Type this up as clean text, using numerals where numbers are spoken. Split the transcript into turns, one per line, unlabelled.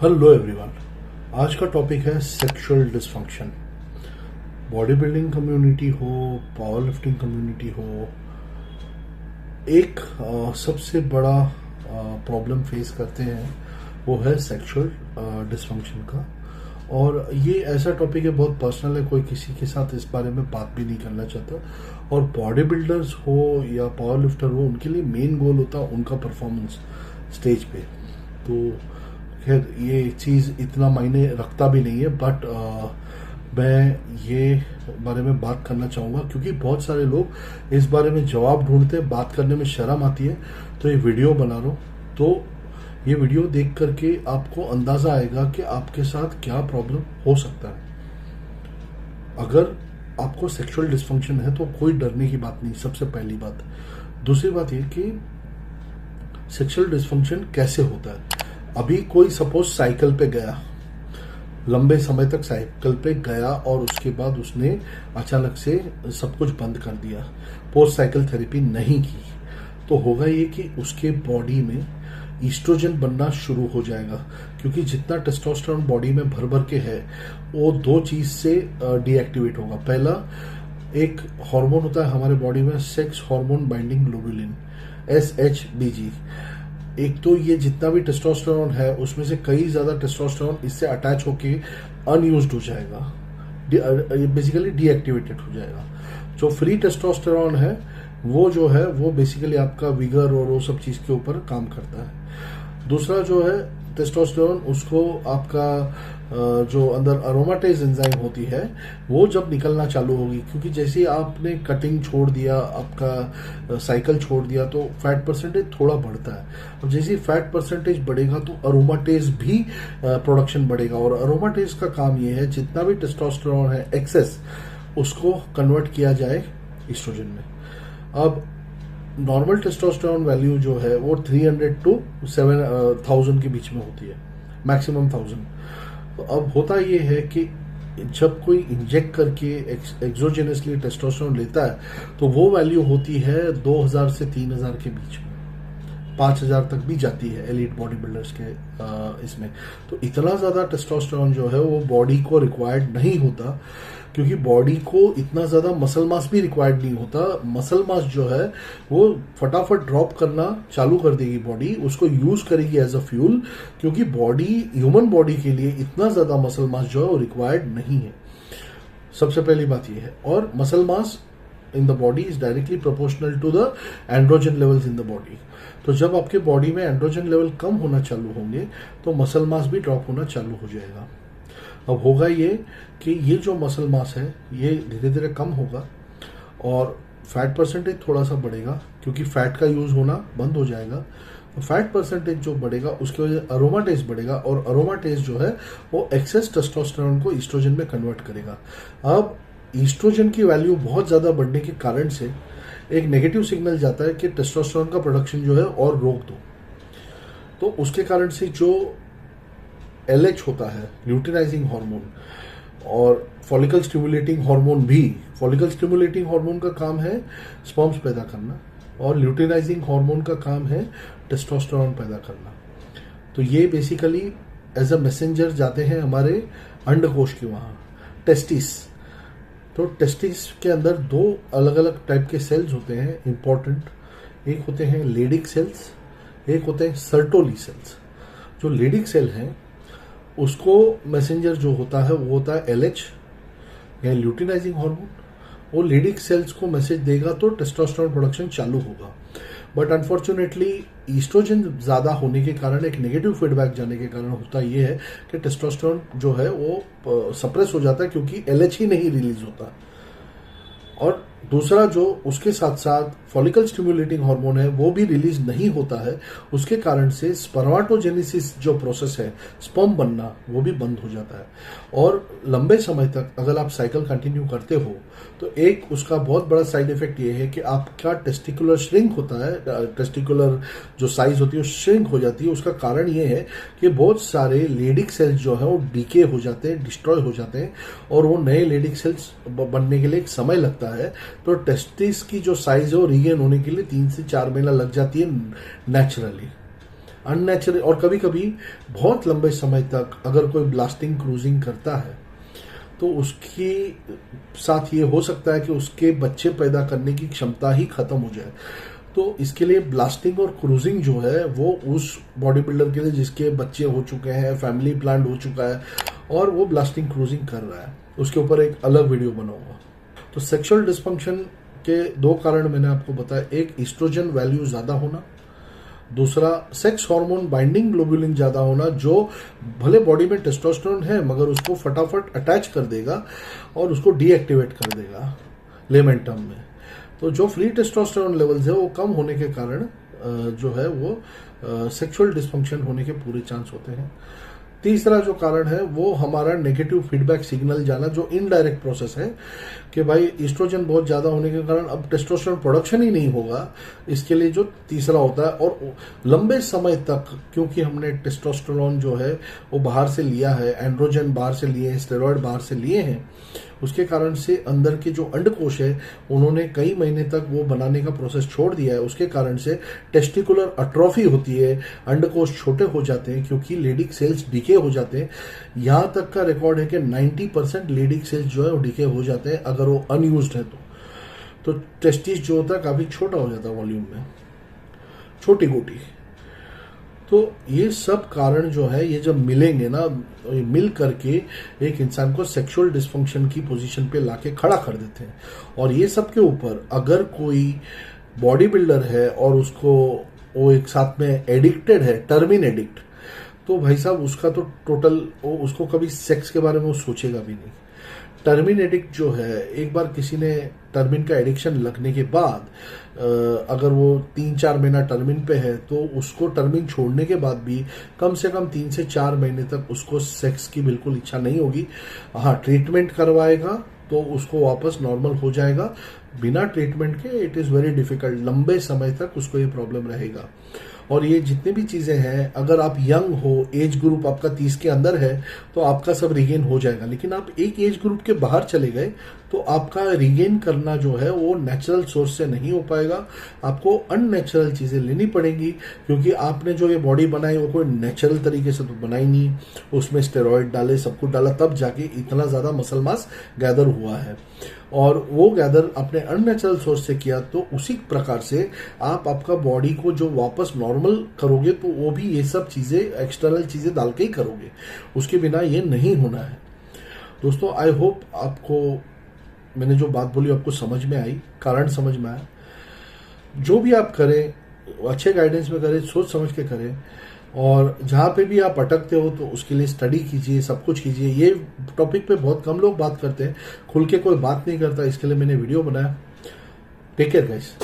Hello everyone. आज का topic है sexual dysfunction. Body building community हो, पावर लिफ्टिंग कम्युनिटी हो, एक सबसे बड़ा प्रॉब्लम फेस करते हैं वो है सेक्सुअल डिसफंक्शन का। और ये ऐसा टॉपिक है, बहुत पर्सनल है, कोई किसी के साथ इस बारे में बात भी नहीं करना चाहता। और बॉडी बिल्डर्स हो या पावर लिफ्टर हो, उनके लिए मेन गोल होता है उनका परफॉर्मेंस स्टेज पे। तो खैर ये चीज़ इतना मायने रखता भी नहीं है, बट मैं ये बारे में बात करना चाहूँगा क्योंकि बहुत सारे लोग इस बारे में जवाब ढूंढते हैं, बात करने में शर्म आती है। तो ये वीडियो बना रहा हूँ, तो ये वीडियो देख करके आपको अंदाज़ा आएगा कि आपके साथ क्या प्रॉब्लम हो सकता है। अगर आपको सेक्सुअल डिसफंक्शन है तो कोई डरने की बात नहीं, सबसे पहली बात। दूसरी बात ये कि सेक्सुअल डिसफंक्शन कैसे होता है। अभी कोई सपोज साइकिल पे गया, लंबे समय तक साइकिल पे गया और उसके बाद उसने अचानक से सब कुछ बंद कर दिया, पोस्ट साइकिल थेरेपी नहीं की, तो होगा ये कि उसके बॉडी में ईस्ट्रोजन बनना शुरू हो जाएगा। क्योंकि जितना टेस्टोस्टेरोन बॉडी में भर भर के है वो दो चीज से डीएक्टिवेट होगा। पहला एक हार्मोन होता है हमारे बॉडी में, sex hormone binding globulin, SHBG। एक तो ये जितना भी टेस्टोस्टेरोन है उसमें से कई ज्यादा टेस्टोस्टेरोन इससे अटैच होके अनयूज्ड हो जाएगा, बेसिकली डीएक्टिवेटेड हो जाएगा। जो फ्री टेस्टोस्टेरोन है वो जो है वो बेसिकली आपका विगर और वो सब चीज के ऊपर काम करता है। दूसरा जो है टेस्टोस्टेरोन, उसको आपका जो अंदर अरोमाटेज एंजाइम होती है वो जब निकलना चालू होगी, क्योंकि जैसे ही आपने कटिंग छोड़ दिया, आपका साइकिल छोड़ दिया, तो फैट परसेंटेज थोड़ा बढ़ता है। और जैसे ही फैट परसेंटेज बढ़ेगा तो अरोमाटेज भी प्रोडक्शन बढ़ेगा। और अरोमाटेज का काम ये है जितना भी टेस्टोस्टेरोन है एक्सेस, उसको कन्वर्ट किया जाए ईस्ट्रोजन में। अब नॉर्मल टेस्टोस्टेरोन वैल्यू जो है वो 300 to 7,000 के बीच में होती है, मैक्सिमम 1000। तो अब होता ये है कि जब कोई इंजेक्ट करके एक्सोजेनसली टेस्टोस्टेरोन लेता है तो वो वैल्यू होती है 2000 से 3000 के बीच में, 5000 तक भी जाती है एलीट बॉडी बिल्डर्स के इसमें। तो इतना ज्यादा टेस्टोस्टेरोन जो है वो बॉडी को रिक्वायर्ड नहीं होता, क्योंकि बॉडी को इतना ज्यादा मसल मास भी रिक्वायर्ड नहीं होता। मसल मास जो है वो फटाफट ड्रॉप करना चालू कर देगी बॉडी, उसको यूज करेगी एज अ फ्यूल, क्योंकि बॉडी, ह्यूमन बॉडी के लिए इतना ज्यादा मसल मास जो है वो रिक्वायर्ड नहीं है। सबसे पहली बात ये है। और muscle mass in the body is directly proportional to the androgen levels in the body. तो जब आपके बॉडी में एंड्रोजन लेवल कम होना चालू होंगे तो मसल मास भी ड्रॉप होना चालू हो जाएगा। अब होगा ये कि ये जो मसल मास है ये धीरे धीरे कम होगा और फैट परसेंटेज थोड़ा सा बढ़ेगा, क्योंकि फैट का यूज होना बंद हो जाएगा। तो फैट परसेंटेज जो बढ़ेगा उसकी वजह से अरोमाटेज बढ़ेगा, और अरोमाटेज जो है वो एक्सेस टेस्टोस्टेरोन को ईस्ट्रोजन में कन्वर्ट करेगा। अब ईस्ट्रोजन की वैल्यू बहुत ज्यादा बढ़ने के कारण से एक नेगेटिव सिग्नल जाता है कि टेस्टोस्टेरोन का प्रोडक्शन जो है और रोक दो। तो उसके कारण से जो LH होता है, ल्यूटिनाइजिंग हार्मोन, और फॉलिकल स्टिमुलेटिंग हार्मोन भी, फॉलिकल स्टिमुलेटिंग हार्मोन का काम है स्पर्म्स पैदा करना, और ल्यूटिनाइजिंग हार्मोन का काम है टेस्टोस्टेरोन पैदा करना। तो ये बेसिकली एज अ मैसेंजर जाते हैं हमारे अंडकोश के वहां, टेस्टिस। तो टेस्टिस के अंदर दो अलग अलग टाइप के सेल्स होते हैं इंपॉर्टेंट। एक होते हैं लेडिक सेल्स, एक होते हैं सर्टोली सेल्स। जो लेडिक सेल है उसको मैसेंजर जो होता है वो होता है LH या ल्यूटिनाइजिंग हार्मोन। वो लेडिक सेल्स को मैसेज देगा तो टेस्टोस्टेरोन प्रोडक्शन चालू होगा। बट अनफॉर्चुनेटली ईस्ट्रोजन ज्यादा होने के कारण, एक नेगेटिव फीडबैक जाने के कारण होता ये है कि टेस्टोस्टेरोन जो है वो सप्रेस हो जाता है, क्योंकि LH ही नहीं रिलीज होता। और दूसरा जो उसके साथ साथ फॉलिकल स्टिमुलेटिंग हार्मोन है वो भी रिलीज नहीं होता है, उसके कारण से स्पर्माटोजेनेसिस जो प्रोसेस है, स्पर्म बनना, वो भी बंद हो जाता है। और लंबे समय तक अगर आप साइकिल कंटिन्यू करते हो तो एक उसका बहुत बड़ा साइड इफेक्ट ये है कि आपका टेस्टिकुलर श्रिंक होता है, टेस्टिकुलर जो साइज होती है श्रिंक हो जाती है। उसका कारण ये है कि बहुत सारे लेडिक सेल्स जो है वो डीके हो जाते हैं, डिस्ट्रॉय हो जाते हैं, और वो नए लेडिक सेल्स बनने के लिए एक समय लगता है। तो टेस्टिस की जो साइज है वो रीगेन होने के लिए 3 से 4 महीना लग जाती है नेचुरली। अननेचुरल, और कभी कभी बहुत लंबे समय तक अगर कोई ब्लास्टिंग क्रूजिंग करता है तो उसके साथ ये हो सकता है कि उसके बच्चे पैदा करने की क्षमता ही खत्म हो जाए। तो इसके लिए ब्लास्टिंग और क्रूजिंग जो है वो उस बॉडी बिल्डर के लिए जिसके बच्चे हो चुके हैं, फैमिली प्लान हो चुका है और वो ब्लास्टिंग क्रूजिंग कर रहा है, उसके ऊपर एक अलग वीडियो बनाऊंगा। तो सेक्सुअल डिस्फंक्शन के 2 कारण मैंने आपको बताया, एक ईस्ट्रोजन वैल्यू ज्यादा होना, दूसरा सेक्स हार्मोन बाइंडिंग ग्लोबुलिन ज्यादा होना, जो भले बॉडी में टेस्टोस्टेरोन है मगर उसको फटाफट अटैच कर देगा और उसको डीएक्टिवेट कर देगा लेमन टर्म में। तो जो फ्री टेस्टोस्टेरोन लेवल्स है वो कम होने के कारण जो है वो सेक्सुअल डिस्फंक्शन होने के पूरे चांस होते हैं। तीसरा जो कारण है वो हमारा नेगेटिव फीडबैक सिग्नल जाना, जो इनडायरेक्ट प्रोसेस है कि भाई ईस्ट्रोजन बहुत ज्यादा होने के कारण अब टेस्टोस्टेरोन प्रोडक्शन ही नहीं होगा, इसके लिए जो तीसरा होता है। और लंबे समय तक क्योंकि हमने टेस्टोस्टेरोन जो है वो बाहर से लिया है, एंड्रोजन बाहर से लिए हैं, स्टेरॉयड बाहर से लिए हैं, उसके कारण से अंदर के जो अंडकोश है उन्होंने कई महीने तक वो बनाने का प्रोसेस छोड़ दिया है, उसके कारण से टेस्टिकुलर अट्रोफी होती है, अंडकोश छोटे हो जाते हैं क्योंकि लेडिक सेल्स डिके हो जाते हैं। यहां तक का रिकॉर्ड है कि 90% लेडिक सेल्स जो है वो डिके हो जाते हैं अगर वो अनयूज्ड है तो टेस्टिस जो होता है काफी छोटा हो जाता है वॉल्यूम में, छोटी गोटी। तो ये सब कारण जो है ये जब मिलेंगे ना, मिल करके एक इंसान को सेक्सुअल डिस्फंक्शन की पोजीशन पे लाके खड़ा कर देते हैं। और ये सब के ऊपर अगर कोई बॉडी बिल्डर है और उसको वो एक साथ में एडिक्टेड है, टर्मिन एडिक्ट, तो भाई साहब उसका तो टोटल उसको कभी सेक्स के बारे में वो सोचेगा भी नहीं। टर्मिन एडिक्ट जो है, एक बार किसी ने टर्मिन का एडिक्शन लगने के बाद अगर वो 3-4 महीना टर्मिन पे है तो उसको टर्मिन छोड़ने के बाद भी कम से कम 3 से 4 महीने तक उसको सेक्स की बिल्कुल इच्छा नहीं होगी। हाँ, ट्रीटमेंट करवाएगा तो उसको वापस नॉर्मल हो जाएगा, बिना ट्रीटमेंट के इट इज वेरी डिफिकल्ट, लंबे समय तक उसको ये प्रॉब्लम रहेगा। और ये जितने भी चीजें हैं, अगर आप यंग हो, एज ग्रुप आपका 30 के अंदर है तो आपका सब रिगेन हो जाएगा, लेकिन आप एक एज ग्रुप के बाहर चले गए तो आपका रिगेन करना जो है वो नेचुरल सोर्स से नहीं हो पाएगा, आपको अननेचुरल चीजें लेनी पड़ेंगी, क्योंकि आपने जो ये बॉडी बनाई वो कोई नेचुरल तरीके से तो बनाई नहीं, उसमें स्टेरॉइड डाले, सब कुछ डाला, तब जाके इतना ज्यादा मसल मास गैदर हुआ है। और वो गैदर अपने अननेचुरल सोर्स से किया, तो उसी प्रकार से आप आपका बॉडी को जो वापस नॉर्मल करोगे तो वो भी ये सब चीजें, एक्सटर्नल चीजें डाल के ही करोगे, उसके बिना ये नहीं होना है। दोस्तों, आई होप आपको मैंने जो बात बोली आपको समझ में आई, कारण समझ में आया। जो भी आप करें अच्छे गाइडेंस में करें, सोच समझ के करें, और जहां पे भी आप अटकते हो तो उसके लिए स्टडी कीजिए, सब कुछ कीजिए। ये टॉपिक पे बहुत कम लोग बात करते हैं, खुल के कोई बात नहीं करता, इसके लिए मैंने वीडियो बनाया। Take care guys.